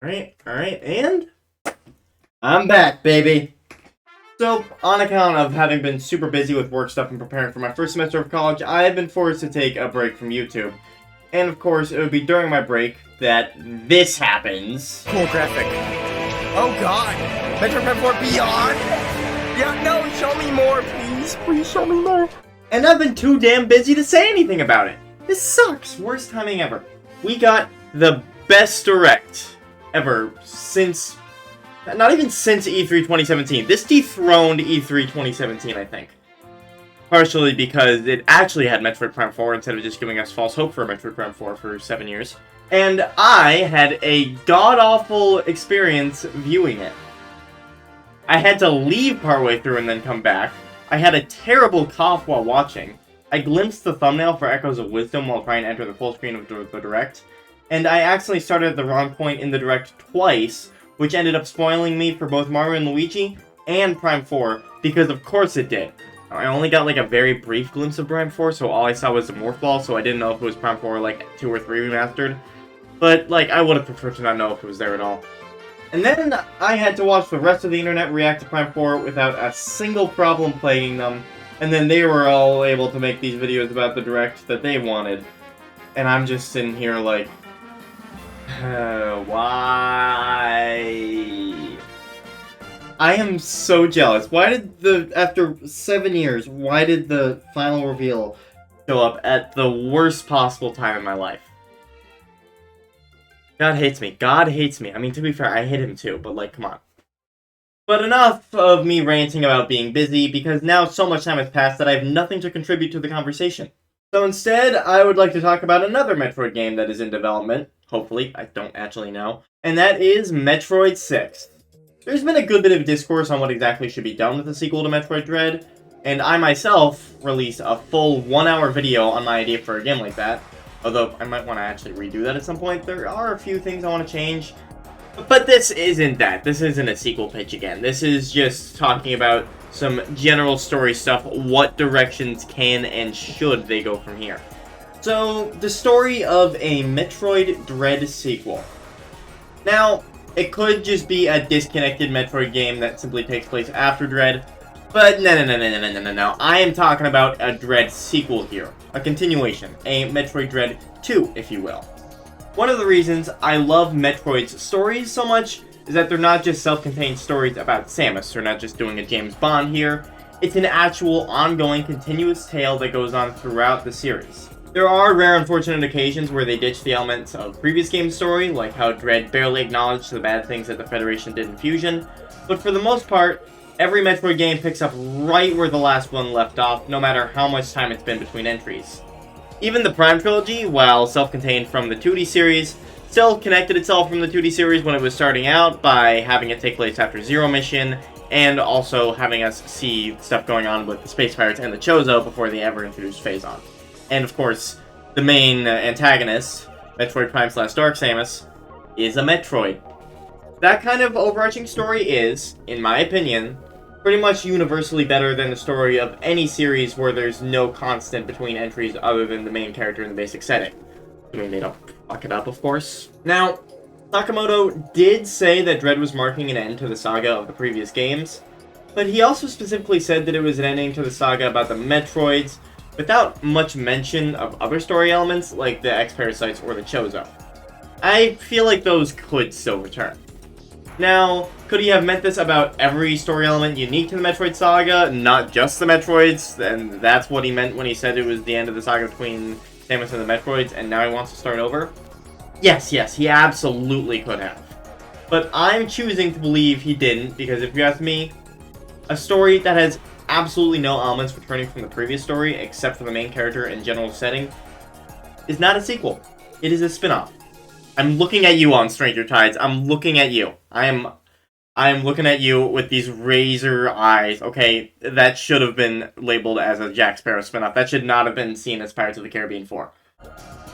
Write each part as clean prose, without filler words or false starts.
Alright, and I'm back, baby. So, on account of having been super busy with work stuff and preparing for my first semester of college, I have been forced to take a break from YouTube. And of course, it would be during my break that this happens. Cool graphic. Oh god! Metroid Dread 4 Beyond? Yeah, no, show me more, please. Please show me more. And I've been too damn busy to say anything about it. This sucks. Worst timing ever. We got the best direct ever since, not even since E3 2017. This dethroned E3 2017, I think. Partially because it actually had Metroid Prime 4 instead of just giving us false hope for Metroid Prime 4 for 7 years. And I had a god-awful experience viewing it. I had to leave partway through and then come back. I had a terrible cough while watching. I glimpsed the thumbnail for Echoes of Wisdom while trying to enter the full screen of the Direct. And I accidentally started at the wrong point in the Direct twice, which ended up spoiling me for both Mario & Luigi and Prime 4, because of course it did. I only got like a very brief glimpse of Prime 4, so all I saw was the Morph Ball, so I didn't know if it was Prime 4 like 2 or 3 remastered. But like, I would have preferred to not know if it was there at all. And then I had to watch the rest of the internet react to Prime 4 without a single problem plaguing them, and then they were all able to make these videos about the Direct that they wanted. And I'm just sitting here like, why? I am so jealous. Why did after 7 years, why did the final reveal show up at the worst possible time in my life? God hates me. God hates me. I mean, to be fair, I hate him too, but like, come on. But enough of me ranting about being busy, because now so much time has passed that I have nothing to contribute to the conversation. So instead, I would like to talk about another Metroid game that is in development. Hopefully, I don't actually know. And that is Metroid 6. There's been a good bit of discourse on what exactly should be done with the sequel to Metroid Dread, and I myself released a full 1-hour video on my idea for a game like that. Although, I might want to actually redo that at some point. There are a few things I want to change. But this isn't that. This isn't a sequel pitch again. This is just talking about some general story stuff. What directions can and should they go from here? So, the story of a Metroid Dread sequel. Now, it could just be a disconnected Metroid game that simply takes place after Dread. But no. I am talking about a Dread sequel here. A continuation. A Metroid Dread 2, if you will. One of the reasons I love Metroid's stories so much is that they're not just self-contained stories about Samus. They're not just doing a James Bond here. It's an actual, ongoing, continuous tale that goes on throughout the series. There are rare unfortunate occasions where they ditch the elements of previous game's story, like how Dread barely acknowledged the bad things that the Federation did in Fusion, but for the most part, every Metroid game picks up right where the last one left off, no matter how much time it's been between entries. Even the Prime Trilogy, while self-contained from the 2D series, still connected itself from the 2D series when it was starting out by having it take place after Zero Mission, and also having us see stuff going on with the Space Pirates and the Chozo before they ever introduced Phazon. And of course, the main antagonist, Metroid Prime / Dark Samus, is a Metroid. That kind of overarching story is, in my opinion, pretty much universally better than the story of any series where there's no constant between entries other than the main character in the basic setting. I mean, they don't fuck it up, of course. Now, Sakamoto did say that Dread was marking an end to the saga of the previous games, but he also specifically said that it was an ending to the saga about the Metroids, without much mention of other story elements like the Parasites or the Chozo. I feel like those could still return. Now, could he have meant this about every story element unique to the Metroid saga, not just the Metroids, and that's what he meant when he said it was the end of the saga between Samus and the Metroids, and now he wants to start over? Yes, he absolutely could have. But I'm choosing to believe he didn't, because if you ask me, a story that has absolutely no elements returning from the previous story, except for the main character and general setting, is not a sequel. It is a spin-off. I'm looking at you on Stranger Tides. I'm looking at you. I am looking at you with these razor eyes. Okay, that should have been labeled as a Jack Sparrow spin-off. That should not have been seen as Pirates of the Caribbean 4.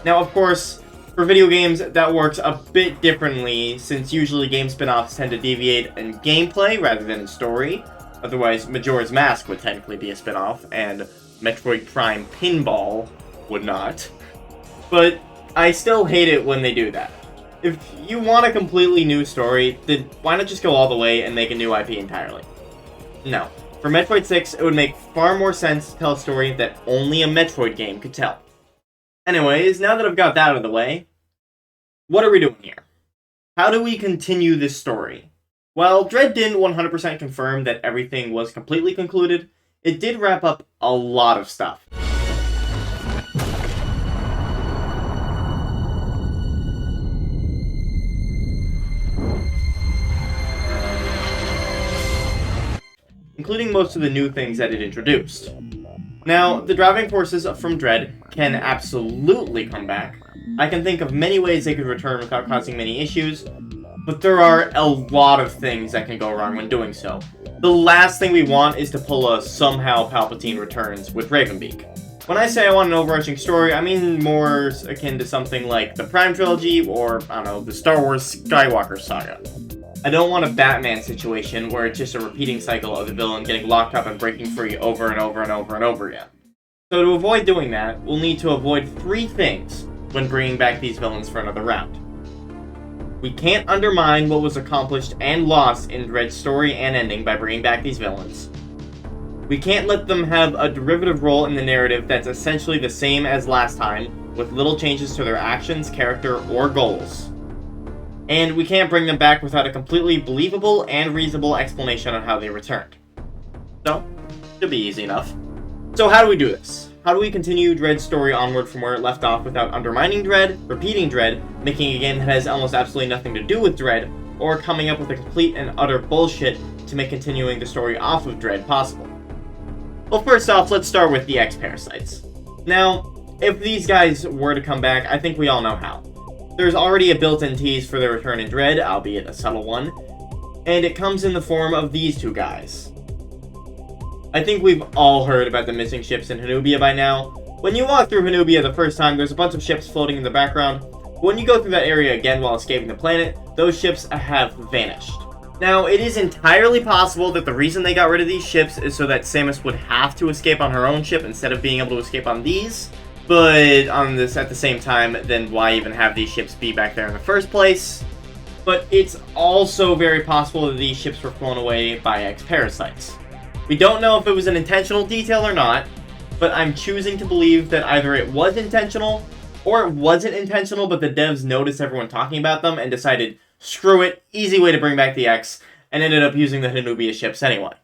Now, of course, for video games, that works a bit differently, since usually game spin-offs tend to deviate in gameplay rather than in story. Otherwise, Majora's Mask would technically be a spin-off, and Metroid Prime Pinball would not. But I still hate it when they do that. If you want a completely new story, then why not just go all the way and make a new IP entirely? No. For Metroid 6, it would make far more sense to tell a story that only a Metroid game could tell. Anyways, now that I've got that out of the way, what are we doing here? How do we continue this story? While Dread didn't 100% confirm that everything was completely concluded, it did wrap up a lot of stuff. Including most of the new things that it introduced. Now, the driving forces from Dread can absolutely come back. I can think of many ways they could return without causing many issues, but there are a lot of things that can go wrong when doing so. The last thing we want is to pull a somehow Palpatine returns with Beak. When I say I want an overarching story, I mean more akin to something like the Prime Trilogy or, I don't know, the Star Wars Skywalker saga. I don't want a Batman situation where it's just a repeating cycle of the villain getting locked up and breaking free over and over and over and over again. So to avoid doing that, we'll need to avoid 3 things when bringing back these villains for another round. We can't undermine what was accomplished and lost in Dread's story and ending by bringing back these villains. We can't let them have a derivative role in the narrative that's essentially the same as last time, with little changes to their actions, character, or goals. And we can't bring them back without a completely believable and reasonable explanation on how they returned. So, should be easy enough. So how do we do this? How do we continue Dread's story onward from where it left off without undermining Dread, repeating Dread, making a game that has almost absolutely nothing to do with Dread, or coming up with a complete and utter bullshit to make continuing the story off of Dread possible? Well, first off, let's start with the Parasites. Now, if these guys were to come back, I think we all know how. There's already a built-in tease for their return in Dread, albeit a subtle one, and it comes in the form of these 2 guys. I think we've all heard about the missing ships in Hanubia by now. When you walk through Hanubia the first time, there's a bunch of ships floating in the background, but when you go through that area again while escaping the planet, those ships have vanished. Now, it is entirely possible that the reason they got rid of these ships is so that Samus would have to escape on her own ship instead of being able to escape on these. But on this, at the same time, then why even have these ships be back there in the first place? But it's also very possible that these ships were flown away by Parasites. We don't know if it was an intentional detail or not, but I'm choosing to believe that either it was intentional, or it wasn't intentional, but the devs noticed everyone talking about them and decided, screw it, easy way to bring back the X, and ended up using the Hanubia ships anyway.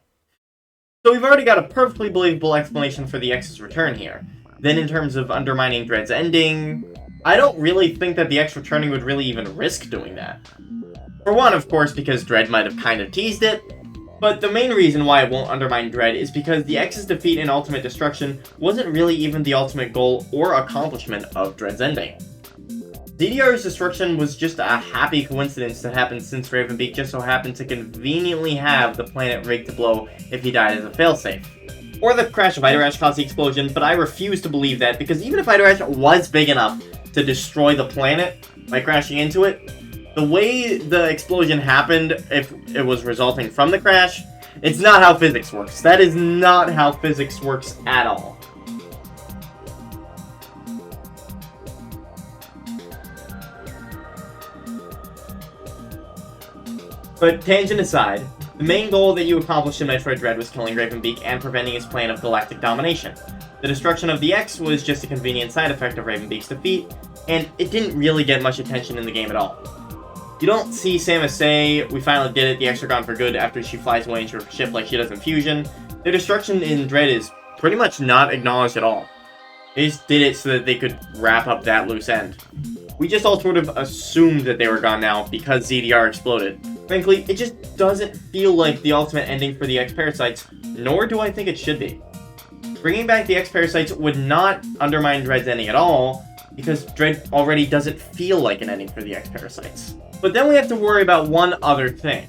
So we've already got a perfectly believable explanation for the X's return here. Then in terms of undermining Dread's ending, I don't really think that the X returning would really even risk doing that. For one, of course, because Dread might have kind of teased it, but the main reason why it won't undermine Dread is because the X's defeat and ultimate destruction wasn't really even the ultimate goal or accomplishment of Dread's ending. ZDR's destruction was just a happy coincidence that happened since Beak just so happened to conveniently have the planet rigged to blow if he died as a failsafe. Or the crash of Idarash caused the explosion, but I refuse to believe that, because even if Idarash was big enough to destroy the planet by crashing into it, the way the explosion happened, if it was resulting from the crash, it's not how physics works. That is not how physics works at all. But tangent aside, the main goal that you accomplished in Metroid Dread was killing Beak and preventing his plan of galactic domination. The destruction of the X was just a convenient side effect of Beak's defeat, and it didn't really get much attention in the game at all. You don't see Samus say, "We finally did it, the X are gone for good," after she flies away into her ship like she does in Fusion. Their destruction in Dread is pretty much not acknowledged at all. They just did it so that they could wrap up that loose end. We just all sort of assumed that they were gone now because ZDR exploded. Frankly, it just doesn't feel like the ultimate ending for the Parasites, nor do I think it should be. Bringing back the Parasites would not undermine Dread's ending at all, because Dread already doesn't feel like an ending for the Parasites. But then we have to worry about one other thing.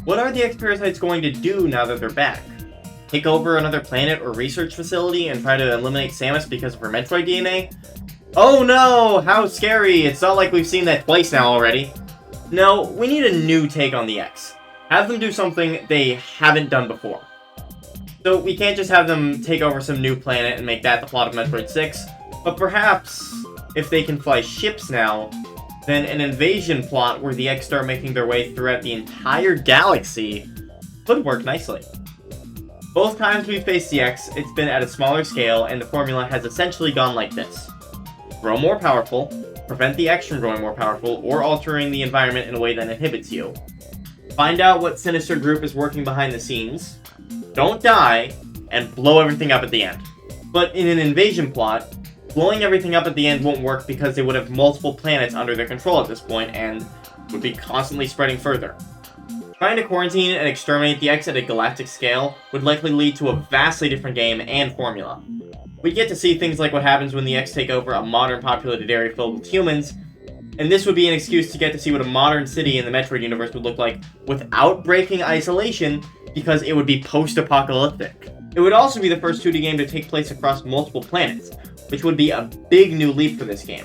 What are the Parasites going to do now that they're back? Take over another planet or research facility and try to eliminate Samus because of her Metroid DNA? Oh no! How scary! It's not like we've seen that twice now already. No, we need a new take on the X. Have them do something they haven't done before. So we can't just have them take over some new planet and make that the plot of Metroid 6, but perhaps, if they can fly ships now, then an invasion plot where the X start making their way throughout the entire galaxy could work nicely. Both times we've faced the X, it's been at a smaller scale, and the formula has essentially gone like this. Grow more powerful, prevent the X from growing more powerful, or altering the environment in a way that inhibits you. Find out what sinister group is working behind the scenes, don't die, and blow everything up at the end. But in an invasion plot, blowing everything up at the end won't work because they would have multiple planets under their control at this point and would be constantly spreading further. Trying to quarantine and exterminate the X at a galactic scale would likely lead to a vastly different game and formula. We get to see things like what happens when the X take over a modern populated area filled with humans, and this would be an excuse to get to see what a modern city in the Metroid universe would look like without breaking isolation, because it would be post-apocalyptic. It would also be the first 2D game to take place across multiple planets, which would be a big new leap for this game.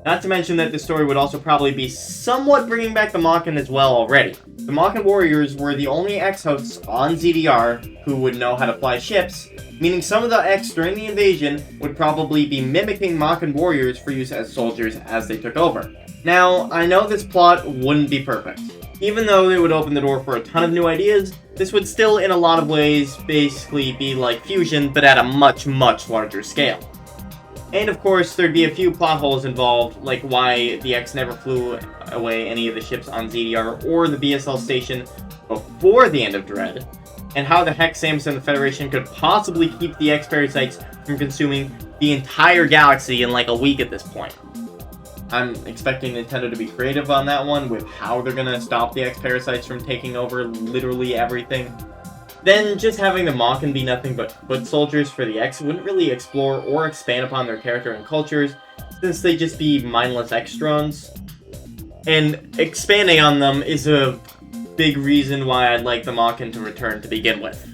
Not to mention that the story would also probably be somewhat bringing back the Mawkin as well already. The Mawkin warriors were the only X-hosts on ZDR who would know how to fly ships, meaning some of the X during the invasion would probably be mimicking Mawkin warriors for use as soldiers as they took over. Now, I know this plot wouldn't be perfect. Even though it would open the door for a ton of new ideas, this would still in a lot of ways basically be like Fusion, but at a much, much larger scale. And of course, there'd be a few plot holes involved, like why the X never flew away any of the ships on ZDR or the BSL station before the end of Dread, and how the heck Samus and the Federation could possibly keep the X Parasites from consuming the entire galaxy in like a week at this point. I'm expecting Nintendo to be creative on that one with how they're gonna stop the X Parasites from taking over literally everything. Then just having the Mawkin be nothing but foot soldiers for the X wouldn't really explore or expand upon their character and cultures, since they'd just be mindless X drones. And expanding on them is a big reason why I'd like the Mawkin to return to begin with.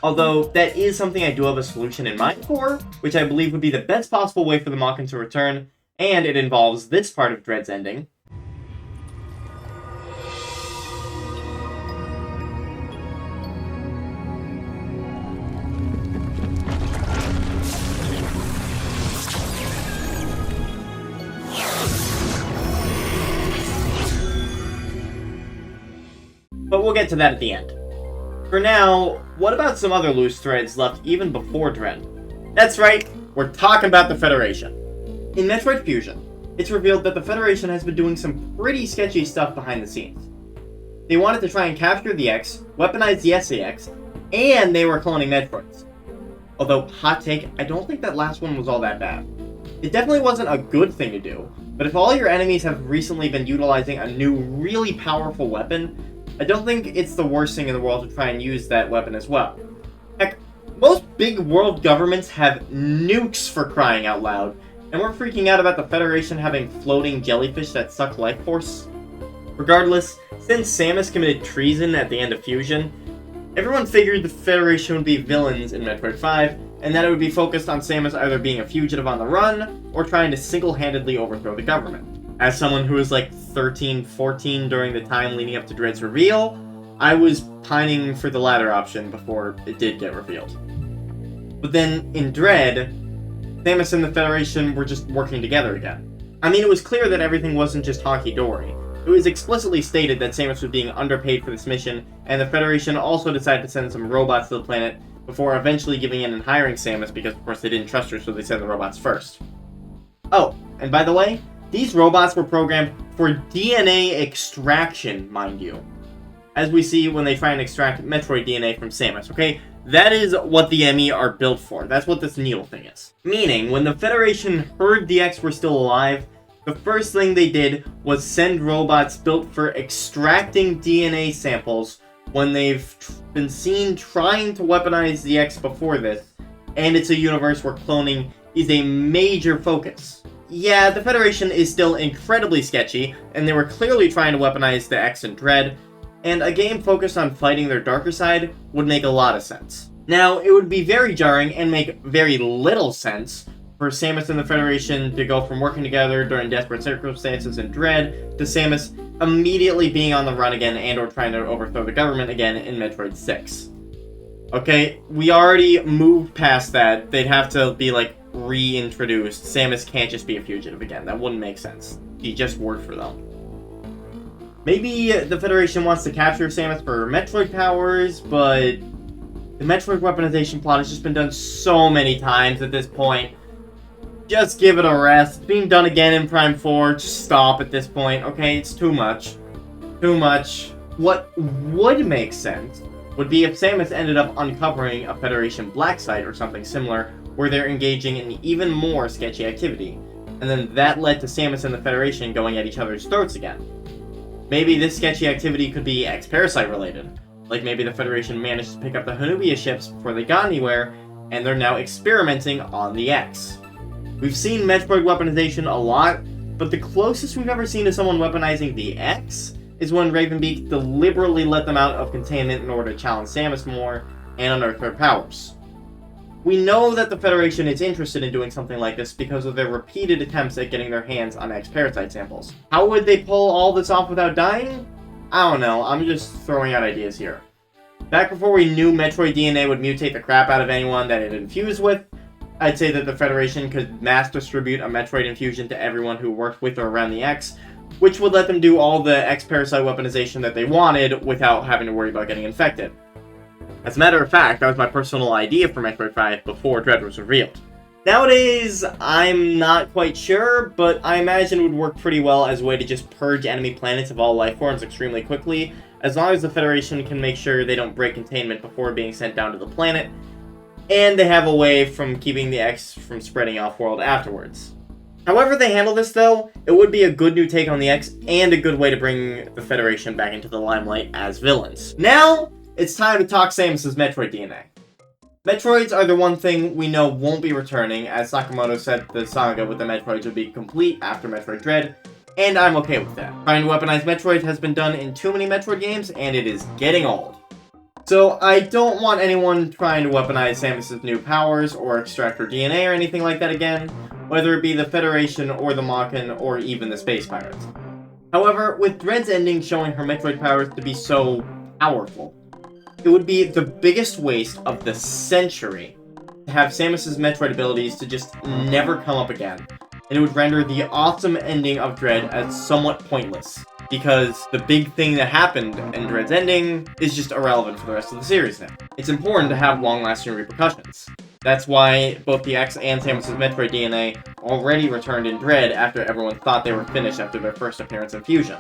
Although, that is something I do have a solution in mind for, which I believe would be the best possible way for the Mawkin to return, and it involves this part of Dread's ending. But we'll get to that at the end. For now, what about some other loose threads left even before Dread? That's right, we're talking about the Federation. In Metroid Fusion, it's revealed that the Federation has been doing some pretty sketchy stuff behind the scenes. They wanted to try and capture the X, weaponize the SAX, and they were cloning Metroids. Although, hot take, I don't think that last one was all that bad. It definitely wasn't a good thing to do, but if all your enemies have recently been utilizing a new, really powerful weapon, I don't think it's the worst thing in the world to try and use that weapon as well. Heck, most big world governments have nukes for crying out loud, and we're freaking out about the Federation having floating jellyfish that suck life force. Regardless, since Samus committed treason at the end of Fusion, everyone figured the Federation would be villains in Metroid 5, and that it would be focused on Samus either being a fugitive on the run, or trying to single-handedly overthrow the government. As someone who was like 13, 14 during the time leading up to Dread's reveal, I was pining for the latter option before it did get revealed. But then, in Dread, Samus and the Federation were just working together again. I mean, it was clear that everything wasn't just honky-dory. It was explicitly stated that Samus was being underpaid for this mission, and the Federation also decided to send some robots to the planet before eventually giving in and hiring Samus because, of course, they didn't trust her, so they sent the robots first. Oh, and by the way, these robots were programmed for DNA extraction, mind you. As we see when they try and extract Metroid DNA from Samus, okay? That is what the ME are built for. That's what this needle thing is. Meaning, when the Federation heard the X were still alive, the first thing they did was send robots built for extracting DNA samples when they've been seen trying to weaponize the X before this, and it's a universe where cloning is a major focus. Yeah, the Federation is still incredibly sketchy, and they were clearly trying to weaponize the X in Dread, and a game focused on fighting their darker side would make a lot of sense. Now, it would be very jarring and make very little sense for Samus and the Federation to go from working together during desperate circumstances in Dread to Samus immediately being on the run again and or trying to overthrow the government again in Metroid 6. Okay, we already moved past that. They'd have to be, like, reintroduced. Samus can't just be a fugitive again. That wouldn't make sense. she just worked for them. Maybe the Federation wants to capture Samus for her Metroid powers, but the Metroid weaponization plot has just been done so many times at this point. Just give it a rest. It's being done again in Prime 4. Just stop at this point, okay? It's too much. Too much. What would make sense would be if Samus ended up uncovering a Federation black site or something similar, where they're engaging in even more sketchy activity. And then that led to Samus and the Federation going at each other's throats again. Maybe this sketchy activity could be X-Parasite related. Like maybe the Federation managed to pick up the Hanubia ships before they got anywhere, and they're now experimenting on the X. We've seen Metroid weaponization a lot, but the closest we've ever seen to someone weaponizing the X is when Ravenbeak deliberately let them out of containment in order to challenge Samus more and unearth their powers. We know that the Federation is interested in doing something like this because of their repeated attempts at getting their hands on X-Parasite samples. How would they pull all this off without dying? I don't know, I'm just throwing out ideas here. Back before we knew Metroid DNA would mutate the crap out of anyone that it infused with, I'd say that the Federation could mass distribute a Metroid infusion to everyone who worked with or around the X, which would let them do all the X-Parasite weaponization that they wanted without having to worry about getting infected. As a matter of fact, that was my personal idea for Metroid 5 before Dread was revealed. Nowadays, I'm not quite sure, but I imagine it would work pretty well as a way to just purge enemy planets of all life forms extremely quickly, as long as the Federation can make sure they don't break containment before being sent down to the planet, and they have a way from keeping the X from spreading off-world afterwards. However they handle this, though, it would be a good new take on the X, and a good way to bring the Federation back into the limelight as villains. Now, it's time to talk Samus's Metroid DNA. Metroids are the one thing we know won't be returning, as Sakamoto said the saga with the Metroids would be complete after Metroid Dread, and I'm okay with that. Trying to weaponize Metroid has been done in too many Metroid games, and it is getting old. So I don't want anyone trying to weaponize Samus's new powers, or extract her DNA or anything like that again, whether it be the Federation, or the Mawkin, or even the Space Pirates. However, with Dread's ending showing her Metroid powers to be so powerful, it would be the biggest waste of the century to have Samus's Metroid abilities to just never come up again, and it would render the awesome ending of Dread as somewhat pointless, because the big thing that happened in Dread's ending is just irrelevant for the rest of the series now. It's important to have long-lasting repercussions. That's why both the X and Samus's Metroid DNA already returned in Dread after everyone thought they were finished after their first appearance in Fusion.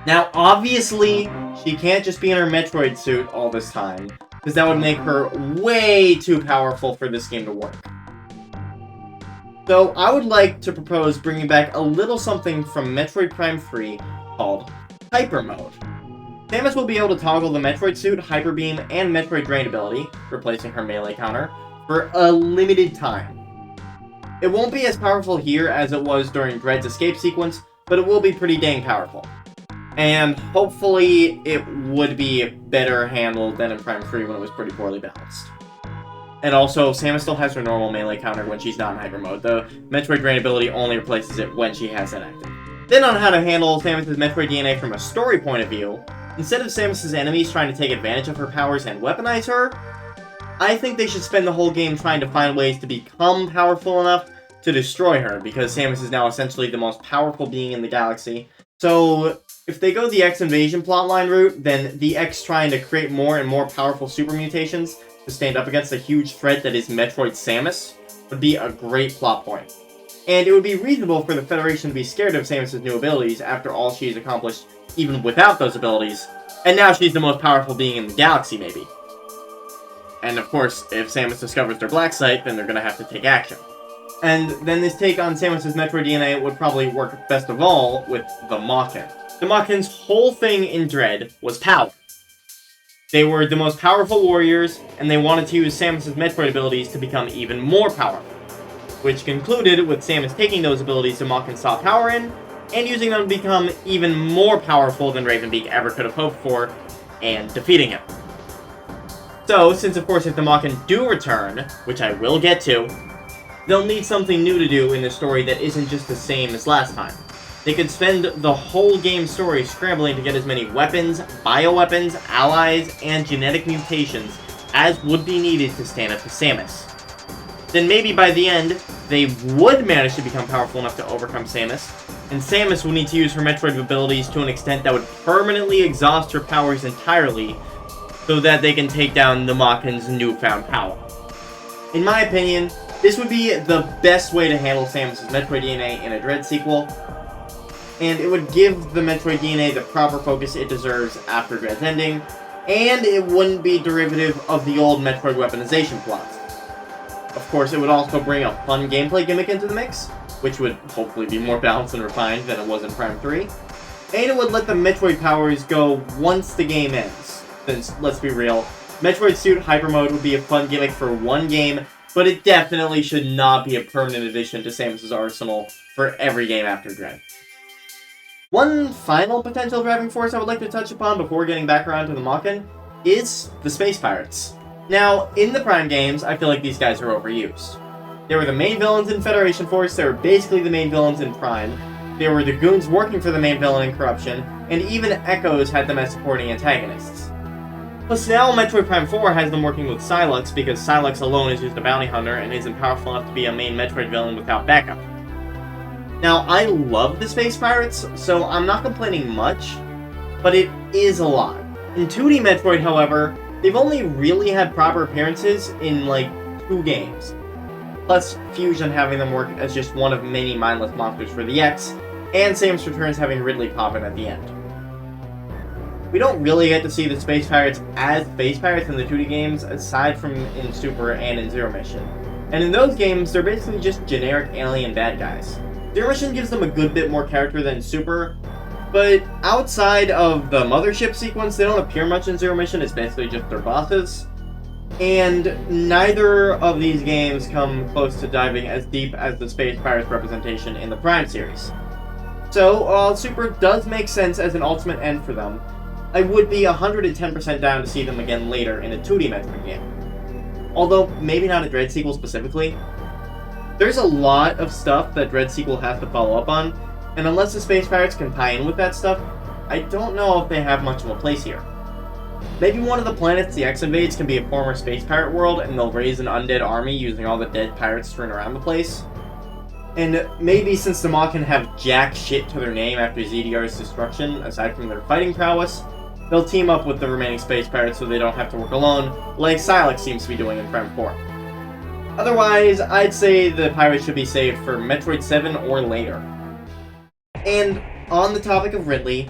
Now, obviously, she can't just be in her Metroid suit all this time, because that would make her way too powerful for this game to work. So, I would like to propose bringing back a little something from Metroid Prime 3 called Hyper Mode. Samus will be able to toggle the Metroid suit, Hyper Beam, and Metroid Drain ability, replacing her melee counter, for a limited time. It won't be as powerful here as it was during Dread's escape sequence, but it will be pretty dang powerful. And hopefully it would be better handled than in Prime 3 when it was pretty poorly balanced. And also, Samus still has her normal melee counter when she's not in Hyper Mode. The Metroid Drain ability only replaces it when she has it active. Then on how to handle Samus's Metroid DNA from a story point of view, instead of Samus's enemies trying to take advantage of her powers and weaponize her, I think they should spend the whole game trying to find ways to become powerful enough to destroy her, because Samus is now essentially the most powerful being in the galaxy. So, if they go the X invasion plotline route, then the X trying to create more and more powerful super mutations to stand up against the huge threat that is Metroid Samus would be a great plot point. And it would be reasonable for the Federation to be scared of Samus' new abilities after all she's accomplished even without those abilities, and now she's the most powerful being in the galaxy, maybe. And of course, if Samus discovers their black site, then they're gonna have to take action. And then this take on Samus' Metroid DNA would probably work best of all with the Mawkin. The Mawkin's whole thing in Dread was power. They were the most powerful warriors, and they wanted to use Samus' Metroid abilities to become even more powerful, which concluded with Samus taking those abilities to Mawkin saw power in, and using them to become even more powerful than Ravenbeak ever could have hoped for, and defeating him. So, since of course if the Mawkin do return, which I will get to, they'll need something new to do in the story that isn't just the same as last time. They could spend the whole game story scrambling to get as many weapons, bioweapons, allies, and genetic mutations as would be needed to stand up to Samus. Then maybe by the end, they would manage to become powerful enough to overcome Samus, and Samus would need to use her Metroid abilities to an extent that would permanently exhaust her powers entirely, so that they can take down the Mawkin's newfound power. In my opinion, this would be the best way to handle Samus' Metroid DNA in a Dread sequel, and it would give the Metroid DNA the proper focus it deserves after Dread's ending, and it wouldn't be derivative of the old Metroid weaponization plots. Of course, it would also bring a fun gameplay gimmick into the mix, which would hopefully be more balanced and refined than it was in Prime 3, and it would let the Metroid powers go once the game ends, since, let's be real, Metroid Suit Hyper Mode would be a fun gimmick for one game, but it definitely should not be a permanent addition to Samus' arsenal for every game after Dread. One final potential driving force I would like to touch upon before getting back around to the Mawkin is the Space Pirates. Now, in the Prime games, I feel like these guys are overused. They were the main villains in Federation Force, they were basically the main villains in Prime, they were the goons working for the main villain in Corruption, and even Echoes had them as supporting antagonists. Plus now, Metroid Prime 4 has them working with Sylux, because Sylux alone is just a bounty hunter and isn't powerful enough to be a main Metroid villain without backup. Now, I love the Space Pirates, so I'm not complaining much, but it is a lot. In 2D Metroid, however, they've only really had proper appearances in, like, 2 games. Plus, Fusion having them work as just one of many mindless monsters for the X, and Samus Returns having Ridley pop in at the end. We don't really get to see the Space Pirates as Space Pirates in the 2D games, aside from in Super and in Zero Mission. And in those games, they're basically just generic alien bad guys. Zero Mission gives them a good bit more character than Super, but outside of the Mothership sequence, they don't appear much in Zero Mission, it's basically just their bosses. And neither of these games come close to diving as deep as the Space Pirates representation in the Prime series. So, while Super does make sense as an ultimate end for them, I would be 110% down to see them again later in a 2D Metroid game. Although, maybe not a Dread sequel specifically. There's a lot of stuff that Dread sequel has to follow up on, and unless the Space Pirates can tie in with that stuff, I don't know if they have much of a place here. Maybe one of the planets the X invades can be a former Space Pirate world, and they'll raise an undead army using all the dead pirates strewn around the place. And maybe since the Mawkin have jack shit to their name after ZDR's destruction, aside from their fighting prowess, they'll team up with the remaining Space Pirates so they don't have to work alone, like Sylux seems to be doing in Prime 4. Otherwise, I'd say the Pirates should be saved for Metroid 7 or later. And on the topic of Ridley,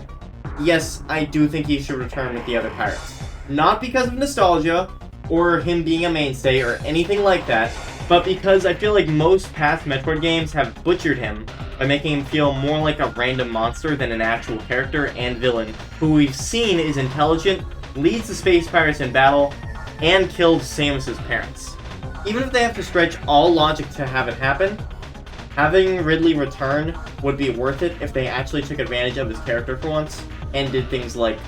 yes, I do think he should return with the other Pirates. Not because of nostalgia, or him being a mainstay, or anything like that, but because I feel like most past Metroid games have butchered him by making him feel more like a random monster than an actual character and villain who we've seen is intelligent, leads the Space Pirates in battle, and killed Samus' parents. Even if they have to stretch all logic to have it happen, having Ridley return would be worth it if they actually took advantage of his character for once and did things like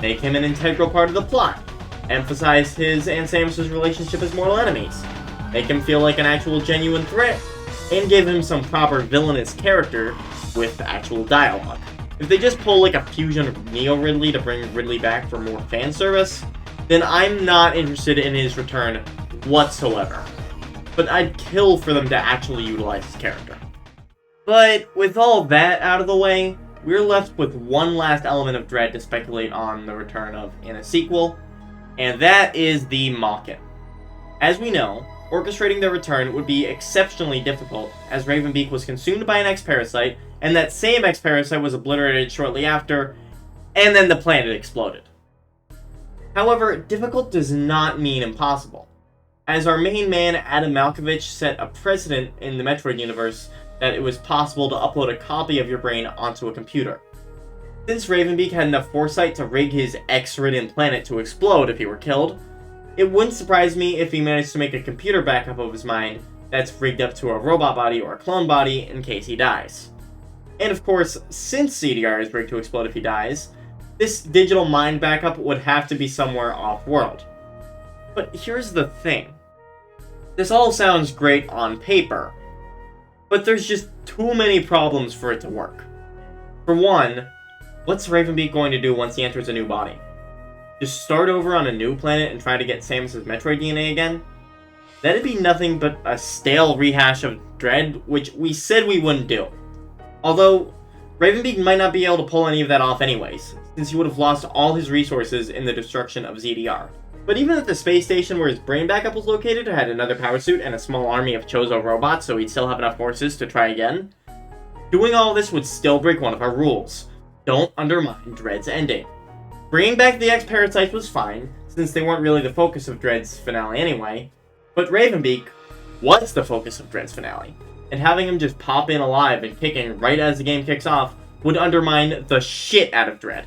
make him an integral part of the plot, emphasize his and Samus' relationship as mortal enemies, make him feel like an actual genuine threat, and give him some proper villainous character with actual dialogue. If they just pull like a fusion of Neo Ridley to bring Ridley back for more fan service, then I'm not interested in his return whatsoever. But I'd kill for them to actually utilize his character. But with all that out of the way, we're left with one last element of Dread to speculate on the return of in a sequel, and that is the Mawkin. As we know, orchestrating their return would be exceptionally difficult, as Raven Beak was consumed by an X-Parasite, and that same X-Parasite was obliterated shortly after, and then the planet exploded. However, difficult does not mean impossible, as our main man Adam Malkovich set a precedent in the Metroid universe that it was possible to upload a copy of your brain onto a computer. Since Ravenbeak had enough foresight to rig his X-ridden planet to explode if he were killed, it wouldn't surprise me if he managed to make a computer backup of his mind that's rigged up to a robot body or a clone body in case he dies. And of course, since CDR is rigged to explode if he dies, this digital mind backup would have to be somewhere off-world. But here's the thing. This all sounds great on paper, but there's just too many problems for it to work. For one, what's Ravenbeak going to do once he enters a new body? Just start over on a new planet and try to get Samus' Metroid DNA again? that'd be nothing but a stale rehash of Dread, which we said we wouldn't do. Although, Ravenbeak might not be able to pull any of that off anyways, since he would have lost all his resources in the destruction of ZDR. But even at the space station where his brain backup was located, had another power suit and a small army of Chozo robots, so he'd still have enough forces to try again. Doing all this would still break one of our rules. Don't undermine Dread's ending. Bringing back the Parasites was fine, since they weren't really the focus of Dread's finale anyway, but Ravenbeak was the focus of Dread's finale, and having him just pop in alive and kicking right as the game kicks off would undermine the shit out of Dread.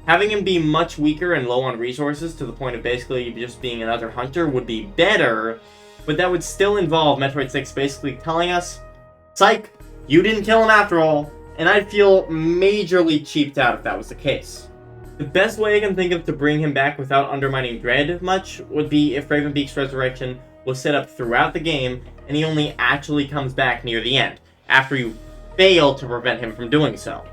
Having him be much weaker and low on resources to the point of basically just being another hunter would be better, but that would still involve Metroid 6 basically telling us, psych, you didn't kill him after all, and I'd feel majorly cheaped out if that was the case. The best way I can think of to bring him back without undermining Dread much would be if Ravenbeak's resurrection was set up throughout the game and he only actually comes back near the end, after you fail to prevent him from doing so.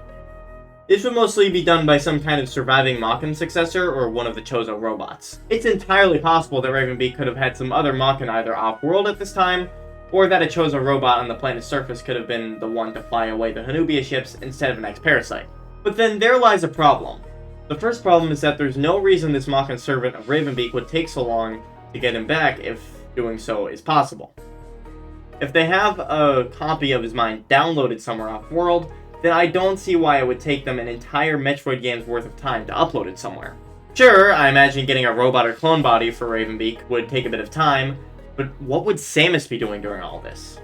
This would mostly be done by some kind of surviving Mawkin successor or one of the Chozo robots. It's entirely possible that Ravenbeak could have had some other Mawkin either off-world at this time, or that a Chozo robot on the planet's surface could have been the one to fly away the Hanubia ships instead of an Parasite. But then there lies a problem. The first problem is that there's no reason this Mawkin servant of Ravenbeak would take so long to get him back if doing so is possible. If they have a copy of his mind downloaded somewhere off-world, then I don't see why it would take them an entire Metroid game's worth of time to upload it somewhere. Sure, I imagine getting a robot or clone body for Ravenbeak would take a bit of time, but what would Samus be doing during all this?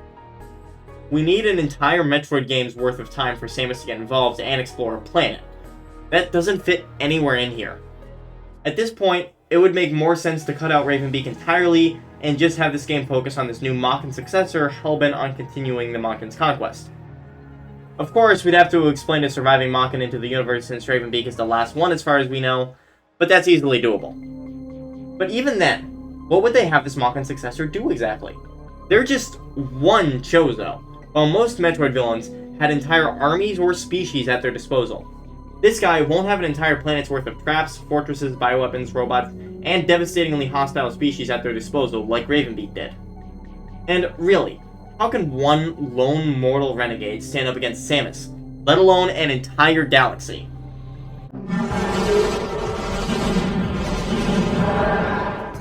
We need an entire Metroid game's worth of time for Samus to get involved and explore a planet. That doesn't fit anywhere in here. At this point, it would make more sense to cut out Ravenbeak entirely and just have this game focus on this new Mawkin successor hellbent on continuing the Mawkin's conquest. Of course, we'd have to explain a surviving Mawkin into the universe since Ravenbeak is the last one as far as we know, but that's easily doable. But even then, what would they have this Mawkin successor do exactly? They're just one Chozo, while most Metroid villains had entire armies or species at their disposal. This guy won't have an entire planet's worth of traps, fortresses, bioweapons, robots, and devastatingly hostile species at their disposal like Ravenbeak did. And really, how can one lone mortal renegade stand up against Samus, let alone an entire galaxy?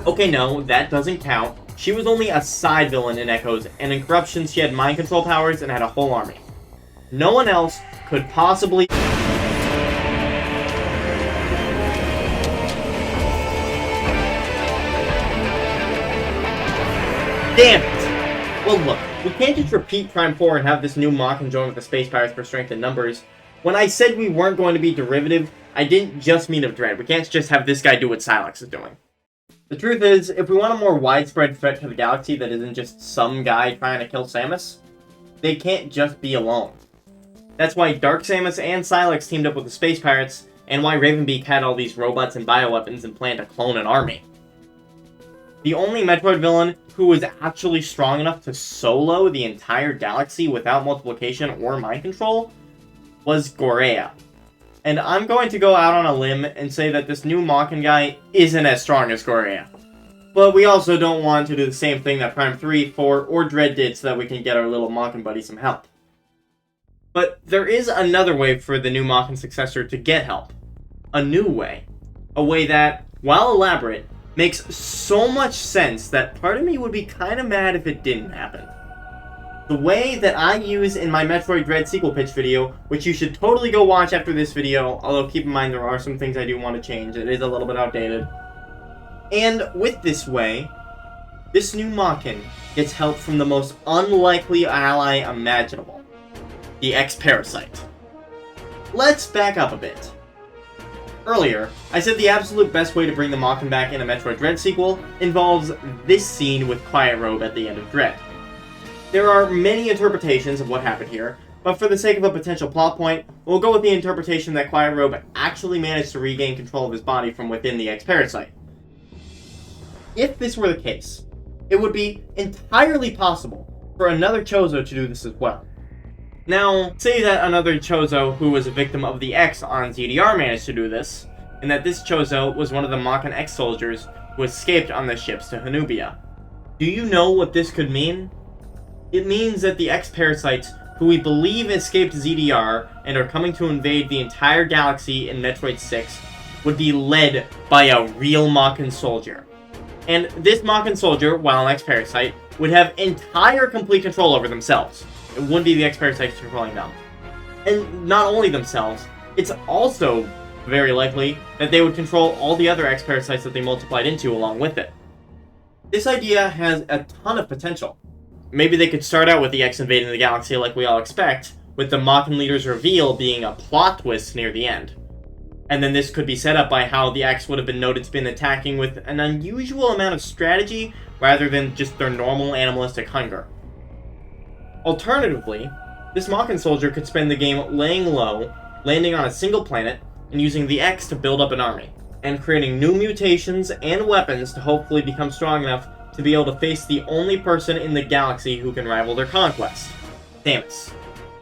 Okay, no, that doesn't count. She was only a side villain in Echoes, and in Corruptions she had mind control powers and had a whole army. No one else could possibly... Damn it! Well look, we can't just repeat Prime 4 and have this new Mawkin join with the Space Pirates for strength in numbers. When I said we weren't going to be derivative, I didn't just mean of Dread. We can't just have this guy do what Silex is doing. The truth is, if we want a more widespread threat to the galaxy that isn't just some guy trying to kill Samus, they can't just be alone. That's why Dark Samus and Silex teamed up with the Space Pirates, and why Ravenbeak had all these robots and bioweapons and planned to clone an army. The only Metroid villain who was actually strong enough to solo the entire galaxy without multiplication or mind control was Gorea. And I'm going to go out on a limb and say that this new Mawkin guy isn't as strong as Gorea. But we also don't want to do the same thing that Prime 3, 4, or Dread did so that we can get our little Mawkin buddy some help. But there is another way for the new Mawkin successor to get help. A new way. A way that, while elaborate, makes so much sense that part of me would be kind of mad if it didn't happen. The way that I use in my Metroid Dread sequel pitch video, which you should totally go watch after this video, although keep in mind there are some things I do want to change, it is a little bit outdated. And with this way, this new Mawkin gets help from the most unlikely ally imaginable. The Parasite. Let's back up a bit. Earlier, I said the absolute best way to bring the Mawkin back in a Metroid Dread sequel involves this scene with Quiet Robe at the end of Dread. There are many interpretations of what happened here, but for the sake of a potential plot point, we'll go with the interpretation that Quiet Robe actually managed to regain control of his body from within the Parasite. If this were the case, it would be entirely possible for another Chozo to do this as well. Now, say that another Chozo who was a victim of the X on ZDR managed to do this, and that this Chozo was one of the Mawkin X soldiers who escaped on the ships to Hanubia. Do you know what this could mean? It means that the X-Parasites, who we believe escaped ZDR and are coming to invade the entire galaxy in Metroid 6, would be led by a real Mawkin soldier. And this Mawkin soldier, while an X-Parasite, would have entire complete control over themselves. It wouldn't be the X-Parasites controlling them. And not only themselves, it's also very likely that they would control all the other X-Parasites that they multiplied into along with it. This idea has a ton of potential. Maybe they could start out with the X invading the galaxy like we all expect, with the Mawkin leader's reveal being a plot twist near the end. And then this could be set up by how the X would have been noted to be attacking with an unusual amount of strategy rather than just their normal animalistic hunger. Alternatively, this Mawkin soldier could spend the game laying low, landing on a single planet, and using the X to build up an army, and creating new mutations and weapons to hopefully become strong enough to be able to face the only person in the galaxy who can rival their conquest, Samus,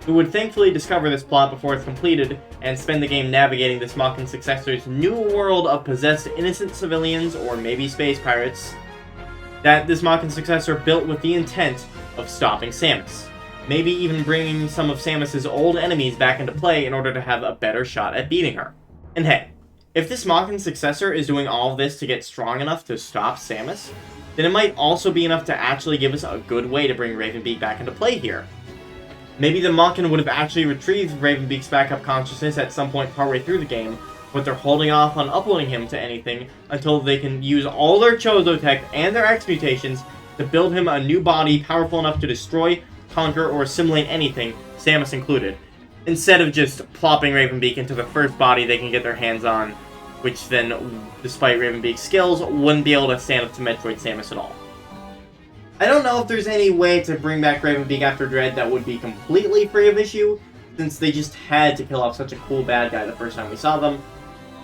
who would thankfully discover this plot before it's completed and spend the game navigating this Mawkin successor's new world of possessed innocent civilians or maybe space pirates that this Mawkin successor built with the intent of stopping Samus. Maybe even bringing some of Samus's old enemies back into play in order to have a better shot at beating her. And hey, if this Mawkin successor is doing all of this to get strong enough to stop Samus, then it might also be enough to actually give us a good way to bring Ravenbeak back into play here. Maybe the Mawkin would have actually retrieved Ravenbeak's backup consciousness at some point partway through the game, but they're holding off on uploading him to anything until they can use all their Chozo tech and their X mutations to build him a new body powerful enough to destroy, conquer, or assimilate anything, Samus included, instead of just plopping Ravenbeak into the first body they can get their hands on, which then, despite Ravenbeak's skills, wouldn't be able to stand up to Metroid Samus at all. I don't know if there's any way to bring back Ravenbeak after Dread that would be completely free of issue, since they just had to kill off such a cool bad guy the first time we saw them,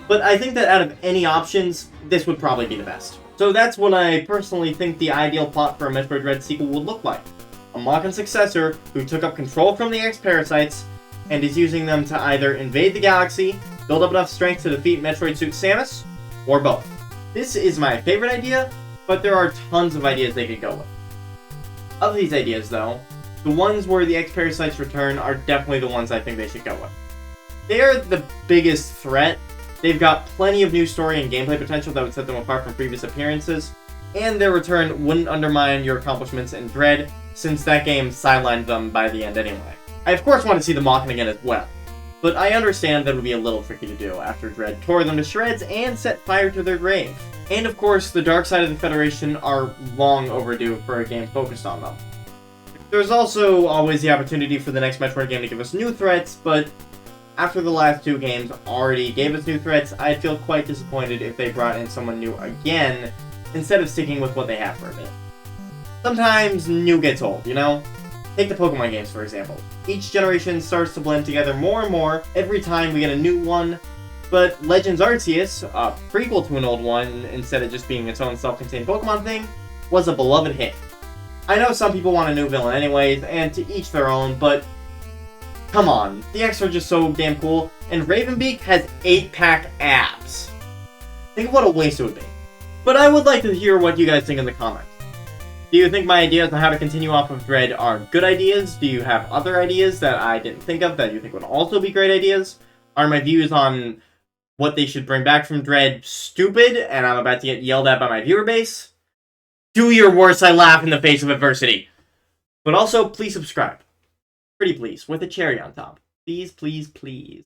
but I think that out of any options, this would probably be the best. So that's what I personally think the ideal plot for a Metroid Dread sequel would look like. A Mawkin successor who took up control from the X-Parasites and is using them to either invade the galaxy, build up enough strength to defeat Metroid Suit Samus, or both. This is my favorite idea, but there are tons of ideas they could go with. Of these ideas, though, the ones where the X-Parasites return are definitely the ones I think they should go with. They are the biggest threat, they've got plenty of new story and gameplay potential that would set them apart from previous appearances, and their return wouldn't undermine your accomplishments in Dread, since that game sidelined them by the end anyway. I of course want to see the Mawkin again as well, but I understand that it would be a little tricky to do after Dread tore them to shreds and set fire to their grave. And of course, the dark side of the Federation are long overdue for a game focused on them. There's also always the opportunity for the next Metroid game to give us new threats, but after the last two games already gave us new threats, I'd feel quite disappointed if they brought in someone new again, instead of sticking with what they have for a bit. Sometimes new gets old, you know? Take the Pokemon games, for example. Each generation starts to blend together more and more every time we get a new one, but Legends Arceus, a prequel to an old one instead of just being its own self-contained Pokemon thing, was a beloved hit. I know some people want a new villain anyways, and to each their own, but come on, the X are just so damn cool, and Ravenbeak has 8-pack abs. Think of what a waste it would be. But I would like to hear what you guys think in the comments. Do you think my ideas on how to continue off of Dread are good ideas? Do you have other ideas that I didn't think of that you think would also be great ideas? Are my views on what they should bring back from Dread stupid, and I'm about to get yelled at by my viewer base? Do your worst, I laugh in the face of adversity. But also, please subscribe. Pretty please, with a cherry on top. Please, please, please.